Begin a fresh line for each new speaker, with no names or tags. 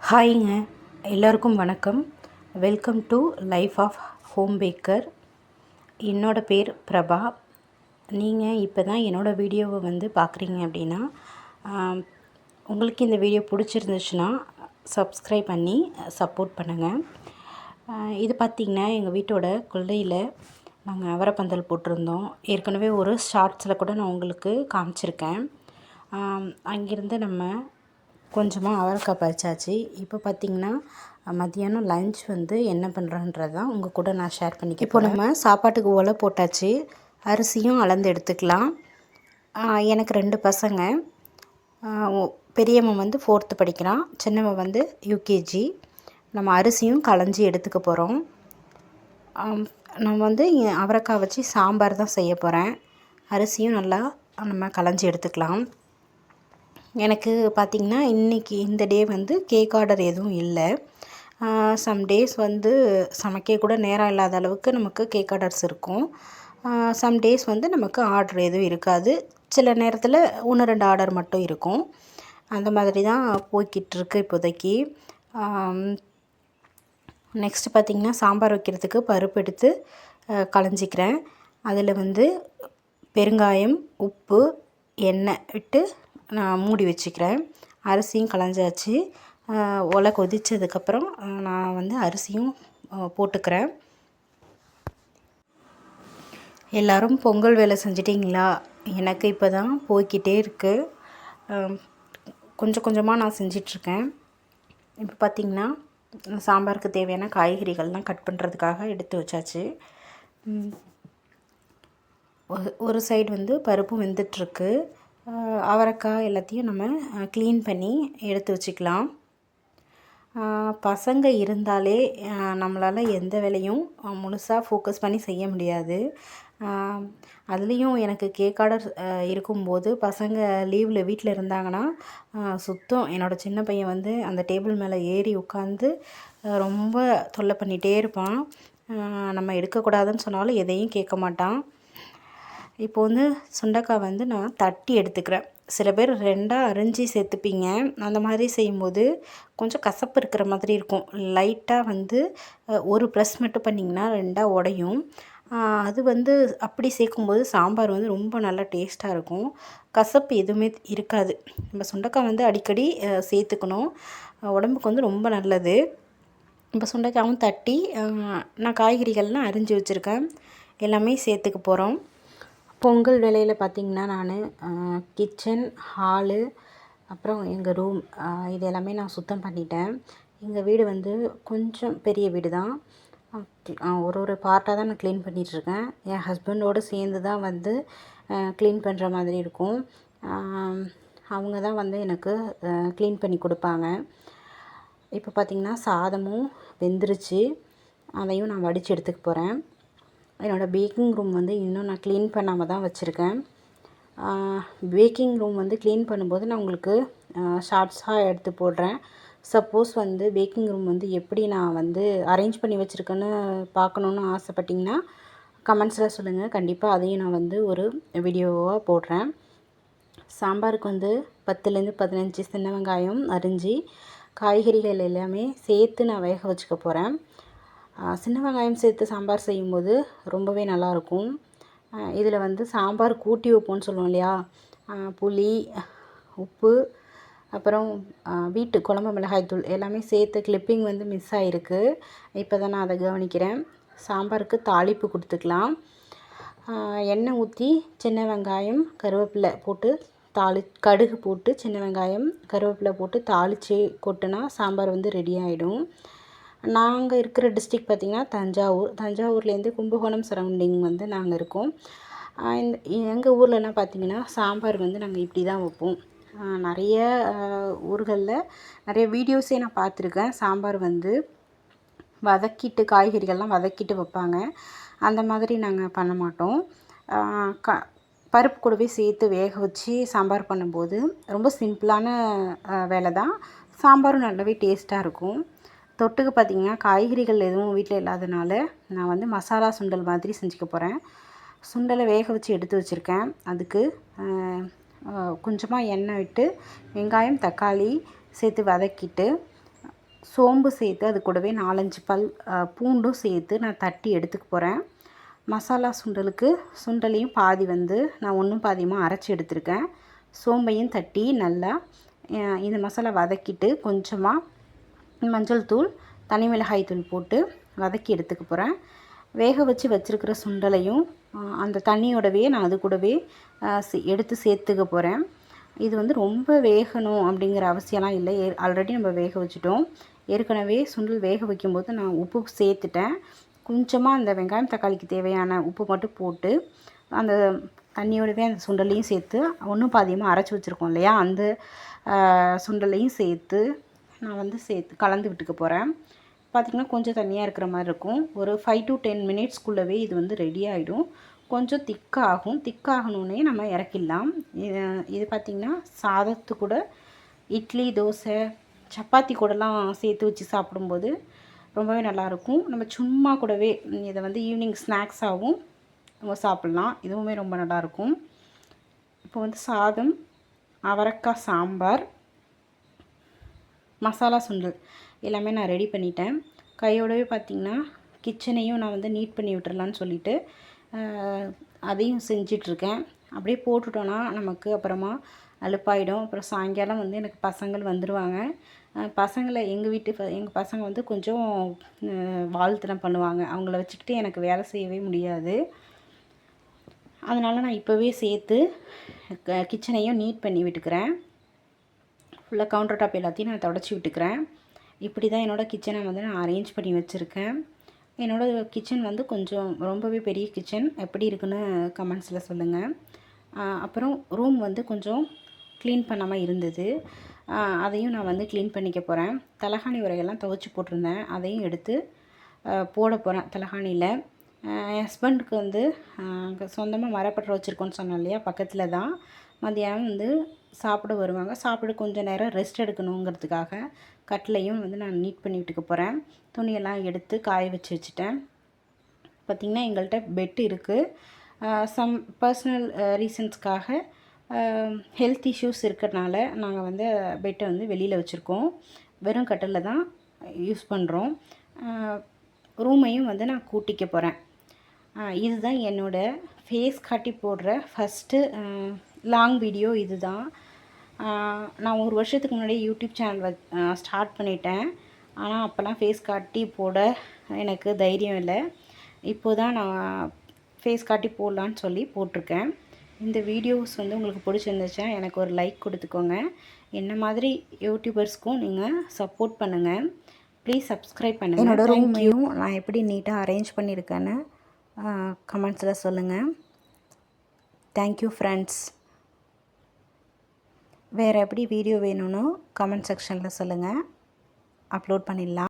ஹாய்ங்க, எல்லோருக்கும் வணக்கம். Welcome to life of home Baker. என்னோட பேர் பிரபா. நீங்கள் இப்போ தான் என்னோடய வீடியோவை பார்க்குறீங்க அப்படின்னா, உங்களுக்கு இந்த வீடியோ பிடிச்சிருந்துச்சுன்னா சப்ஸ்கிரைப் பண்ணி சப்போர்ட் பண்ணுங்கள். இது பார்த்திங்கன்னா எங்கள் வீட்டோட கொல்லையில் நாங்கள் அவரைப்பந்தல் போட்டிருந்தோம். ஏற்கனவே ஒரு ஷார்ட்ஸில் கூட நான் உங்களுக்கு காமிச்சிருக்கேன். அங்கேருந்து நம்ம கொஞ்சமாக அவரைக்காய் பறிச்சாச்சு. இப்போ பார்த்திங்கன்னா மத்தியானம் லஞ்ச் என்ன பண்ணுறன்றது தான் உங்கள் கூட நான் ஷேர் பண்ணிக்க. இப்போ நம்ம சாப்பாட்டுக்கு ஒலை போட்டாச்சு. அரிசியும் அளந்து எடுத்துக்கலாம். எனக்கு 2 பசங்க. பெரியவன் 4th படிக்கிறான், சின்னவன் யூகேஜி. நம்ம அரிசியும் களைஞ்சி எடுத்துக்க போகிறோம். நான் அவரைக்காய் வச்சு சாம்பார் தான் செய்ய போகிறேன். அரிசியும் நல்லா நம்ம களைஞ்சி எடுத்துக்கலாம். எனக்கு பார்த்திங்கன்னா இன்றைக்கி இந்த டே கேக் ஆர்டர் எதுவும் இல்லை. சம் டேஸ் சமைக்க கூட நேரம் இல்லாத அளவுக்கு நமக்கு கேக் ஆர்டர்ஸ் இருக்கும். சம் டேஸ் நமக்கு ஆர்டர் எதுவும் இருக்காது. சில நேரத்தில் 1-2 ஆர்டர் மட்டும் இருக்கும். அந்த மாதிரி தான் போய்கிட்டுருக்கு இப்போதைக்கு. நெக்ஸ்ட்டு பார்த்திங்கன்னா சாம்பார் வைக்கிறதுக்கு பருப்பு எடுத்து களைஞ்சிக்கிறேன். அதில் பெருங்காயம், உப்பு, எண்ணெய் விட்டு நான் மூடி வச்சுக்கிறேன். அரிசியும் களைஞ்சாச்சு. ஒலை கொதித்ததுக்கப்புறம் நான் அரிசியும் போட்டுக்கிறேன். எல்லோரும் பொங்கல் வேலை செஞ்சிட்டிங்களா? எனக்கு இப்போ தான் போய்கிட்டே இருக்குது. கொஞ்சம் கொஞ்சமாக நான் செஞ்சிட்ருக்கேன். இப்போ பார்த்திங்கன்னா சாம்பாருக்கு தேவையான காய்கறிகள்லாம் கட் பண்ணுறதுக்காக எடுத்து வச்சாச்சு. ஒரு சைடு பருப்பு வெந்துட்டுருக்கு. அவரைக்காய் எல்லாத்தையும் நம்ம க்ளீன் பண்ணி எடுத்து வச்சுக்கலாம். பசங்க இருந்தாலே நம்மளால் எந்த வேலையும் முழுசாக ஃபோக்கஸ் பண்ணி செய்ய முடியாது. அதுலேயும் எனக்கு கேக் ஆர்டர் இருக்கும்போது பசங்க லீவில் வீட்டில் இருந்தாங்கன்னா சுத்தம் என்னோடய சின்ன பையன் அந்த டேபிள் மேலே ஏறி உட்காந்து ரொம்ப தொல்லை பண்ணிகிட்டே இருப்பான். நம்ம எடுக்கக்கூடாதுன்னு சொன்னாலும் எதையும் கேட்க மாட்டான். இப்போ சுண்டைக்காய் நான் தட்டி எடுத்துக்கிறேன். சில பேர் 2ஆக அரிஞ்சு சேர்த்துப்பீங்க. அந்த மாதிரி செய்யும்போது கொஞ்சம் கசப்பு இருக்கிற மாதிரி இருக்கும். லைட்டாக ஒரு ப்ரெஸ் மட்டும் பண்ணிங்கன்னா 2ஆக உடையும். அது அப்படி சேர்க்கும்போது சாம்பார் ரொம்ப நல்லா டேஸ்ட்டாக இருக்கும். கசப்பு எதுவுமே இருக்காது. நம்ம சுண்டைக்காய் அடிக்கடி சேர்த்துக்கணும். உடம்புக்கு ரொம்ப நல்லது. இப்போ சுண்டைக்காயும் தட்டி நான் காய்கறிகள்லாம் அரிஞ்சு வச்சுருக்கேன். எல்லாமே சேர்த்துக்க போகிறோம். பொங்கல் வேலையில் பார்த்திங்கன்னா நான் கிச்சன், ஹாலு, அப்புறம் எங்கள் ரூம் இது எல்லாமே நான் சுத்தம் பண்ணிட்டேன். எங்கள் வீடு கொஞ்சம் பெரிய வீடு தான். ஒரு பார்ட்டாக தான் நான் க்ளீன் பண்ணிகிட்ருக்கேன். என் ஹஸ்பண்டோடு சேர்ந்து தான் க்ளீன் பண்ணுற மாதிரி இருக்கும். அவங்க தான் எனக்கு க்ளீன் பண்ணி கொடுப்பாங்க. இப்போ பார்த்திங்கன்னா சாதமும் வெந்துருச்சு. அதையும் நான் வடித்து எடுத்துக்க போகிறேன். என்னோடய பேக்கிங் ரூம் இன்னும் நான் க்ளீன் பண்ணாமல் தான் வச்சுருக்கேன். பேக்கிங் ரூம் க்ளீன் பண்ணும்போது நான் உங்களுக்கு ஷார்ட்ஸாக எடுத்து போடுறேன். சப்போஸ் பேக்கிங் ரூம் எப்படி நான் அரேஞ்ச் பண்ணி வச்சுருக்கேன்னு பார்க்கணுன்னு ஆசைப்பட்டிங்கன்னா கமெண்ட்ஸில் சொல்லுங்கள். கண்டிப்பாக அதையும் நான் ஒரு வீடியோவாக போடுறேன். சாம்பாருக்கு 10லேருந்து 15 சின்ன வெங்காயம் அரிஞ்சு காய்கறிகள் எல்லாமே சேர்த்து நான் வேக வச்சுக்க போகிறேன். சின்ன வெங்காயம் சேர்த்து சாம்பார் செய்யும்போது ரொம்பவே நல்லாயிருக்கும். இதில் சாம்பார் கூட்டி வைப்போம்னு சொல்லுவோம் இல்லையா, புளி, உப்பு, அப்புறம் வீட்டு குழம்பு மிளகாய்த்தூள் எல்லாமே சேர்த்து கிளிப்பிங் மிஸ் ஆகிருக்கு. இப்போ தான் நான் அதை கவனிக்கிறேன். சாம்பாருக்கு தாளிப்பு கொடுத்துக்கலாம். எண்ணெய் ஊற்றி சின்ன வெங்காயம், கருவேப்பிலை போட்டு கடுகு போட்டு சின்ன வெங்காயம், கருவேப்பிலை போட்டு தாளித்து கொட்டினா சாம்பார் ரெடி ஆகிடும். நாங்கள் இருக்கிற டிஸ்ட்ரிக் பார்த்திங்கன்னா தஞ்சாவூர்லேருந்து கும்பகோணம் சரௌண்டிங் நாங்கள் இருக்கோம். எங்கள் ஊர்லலாம் பார்த்திங்கன்னா சாம்பார் நாங்கள் இப்படி தான் வைப்போம். நிறைய ஊர்களில் நிறைய வீடியோஸே நான் பார்த்துருக்கேன். சாம்பார் வதக்கிட்டு காய்கறிகள்லாம் வதக்கிட்டு வைப்பாங்க. அந்த மாதிரி நாங்கள் பண்ண மாட்டோம். பருப்பு கூடவே சேர்த்து வேக வச்சு சாம்பார் பண்ணும்போது ரொம்ப சிம்பிளான வேலை தான். சாம்பாரும் நல்லாவே டேஸ்ட்டாக இருக்கும். தொட்டுக்கு பார்த்திங்கன்னா காய்கறிகள் எதுவும் வீட்டில் இல்லாதனால நான் மசாலா சுண்டல் மாதிரி செஞ்சுக்க போகிறேன். சுண்டலை வேக வச்சு எடுத்து வச்சுருக்கேன். அதுக்கு கொஞ்சமாக எண்ணெய் விட்டு வெங்காயம், தக்காளி சேர்த்து வதக்கிட்டு சோம்பு சேர்த்து அது கூடவே 4-5 பல் பூண்டும் சேர்த்து நான் தட்டி எடுத்துக்க போகிறேன். மசாலா சுண்டலுக்கு சுண்டலையும் பாதி வந்து நான் ஒன்றும் பாதியமாக அரைச்சி எடுத்திருக்கேன். சோம்பையும் தட்டி நல்லா இந்த மசாலா வதக்கிட்டு கொஞ்சமாக மஞ்சள் தூள், தனி மிளகாய் தூள் போட்டு வதக்கி எடுத்துக்க போகிறேன். வேக வச்சு வச்சுருக்கிற சுண்டலையும் அந்த தண்ணியோடவே நான் அது கூடவே எடுத்து சேர்த்துக்க போகிறேன். இது வந்து ரொம்ப வேகணும் அப்படிங்கிற அவசியம்லாம் இல்லை. ஆல்ரெடி நம்ம வேக வச்சுட்டோம். ஏற்கனவே சுண்டல் வேக வைக்கும்போது நான் உப்பு சேர்த்துட்டேன். கொஞ்சமாக அந்த வெங்காயம் தக்காளிக்கு தேவையான உப்பு மட்டும் போட்டு அந்த தண்ணியோடவே அந்த சுண்டலையும் சேர்த்து ஒன்றும் பாதியமாக அரைச்சி வச்சுருக்கோம் இல்லையா, அந்த சுண்டலையும் சேர்த்து நான் வந்து கலந்து விட்டுக்க போகிறேன். பார்த்திங்கன்னா கொஞ்சம் தண்ணியாக இருக்கிற மாதிரி இருக்கும். ஒரு 5 to 10 மினிட்ஸ்க்குள்ளவே இது வந்து ரெடி ஆகிடும். கொஞ்சம் திக்காகணுன்னே நம்ம இறக்கிடலாம். இது பார்த்திங்கன்னா சாதத்து கூட, இட்லி, தோசை, சப்பாத்தி கூடலாம் சேர்த்து வச்சு சாப்பிடும்போது ரொம்பவே நல்லாயிருக்கும். நம்ம சும்மா கூடவே இதை வந்து ஈவினிங் ஸ்நாக்ஸாகவும் நம்ம சாப்பிட்லாம். இதுவுமே ரொம்ப நல்லாயிருக்கும். இப்போ வந்து சாதம், அவரைக்காய் சாம்பார், மசாலா சுண்டல் எல்லாமே நான் ரெடி பண்ணிட்டேன். கையோடவே பார்த்திங்கன்னா கிச்சனையும் நான் வந்து நீட் பண்ணி விட்டுறலான்னு சொல்லிவிட்டு அதையும் செஞ்சிட்ருக்கேன். அப்படியே போட்டுட்டோன்னா நமக்கு அப்புறமா அலுப்பாயிடும். அப்புறம் சாயங்காலம் வந்து எனக்கு பசங்கள் வந்துடுவாங்க. எங்கள் பசங்க வந்து கொஞ்சம் வாழ்த்தனம் பண்ணுவாங்க. அவங்கள வச்சுக்கிட்டு எனக்கு வேலை செய்யவே முடியாது. அதனால் நான் இப்போவே சேர்த்து கிச்சனையும் நீட் பண்ணி விட்டுக்கிறேன். ஃபுல்லாக கவுண்டர் டாப் எல்லாத்தையும் நான் தொடச்சி விட்டுக்கிறேன். இப்படி தான் என்னோடய கிச்சனை வந்து நான் அரேஞ்ச் பண்ணி வச்சுருக்கேன். என்னோடய கிச்சன் வந்து கொஞ்சம் ரொம்பவே பெரிய கிச்சன். எப்படி இருக்குன்னு கமெண்ட்ஸில் சொல்லுங்கள். அப்புறம் ரூம் வந்து கொஞ்சம் க்ளீன் பண்ணாமல் இருந்தது. அதையும் நான் வந்து க்ளீன் பண்ணிக்க போகிறேன். தலகாணி உரையெல்லாம் துவைச்சி போட்டிருந்தேன். அதையும் எடுத்து போட போகிறேன் தலகாணியில். என் ஹஸ்பண்டுக்கு வந்து சொந்தமாக மரப்பட்டறை வச்சுருக்கோன்னு சொன்னேன் இல்லையா, பக்கத்தில் தான். மதியானம் வந்து சாப்பிட வருவாங்க. சாப்பிட கொஞ்சம் நேரம் ரெஸ்ட் எடுக்கணுங்கிறதுக்காக கட்டிலையும் வந்து நான் நீட் பண்ணி விட்டுக்க போகிறேன். துணியெல்லாம் எடுத்து காய வச்சுட்டேன். பார்த்திங்கன்னா எங்கள்கிட்ட பெட் இருக்குது. சம் பர்சனல் ரீசன்ஸ்க்காக ஹெல்த் இஷ்யூஸ் இருக்கிறனால நாங்கள் வந்து பெட்டை வந்து வெளியில் வச்சுருக்கோம். வெறும் கட்டிலில் தான் யூஸ் பண்ணுறோம். ரூமையும் வந்து நான் கூட்டிக்க போகிறேன். இதுதான் என்னோடய ஃபேஸ் காட்டி போடுற ஃபஸ்ட்டு லாங் வீடியோ. இது தான் நான் 1 வருஷத்துக்கு முன்னாடி யூடியூப் சேனல் ஸ்டார்ட் பண்ணிட்டேன். ஆனால் அப்போல்லாம் ஃபேஸ் காட்டி போட எனக்கு தைரியம் இல்லை. இப்போது தான் நான் ஃபேஸ் காட்டி போடலான்னு சொல்லி போட்டிருக்கேன். இந்த வீடியோஸ் வந்து உங்களுக்கு பிடிச்சிருந்துச்சா எனக்கு ஒரு லைக் கொடுத்துக்கோங்க. என்ன மாதிரி யூடியூபர்ஸ்க்கும் நீங்கள் சப்போர்ட் பண்ணுங்கள். ப்ளீஸ் சப்ஸ்கிரைப் பண்ணுங்கள். என்னோடய ரூமையும் நான் எப்படி நீட்டாக அரேஞ்ச் பண்ணியிருக்கேன்னு கமெண்ட்ஸில் சொல்லுங்கள். Thank you friends. வேறு எப்படி வீடியோ வேணும்னு கமெண்ட் செக்ஷனில் சொல்லுங்கள். அப்லோட் பண்ணிடலாம்.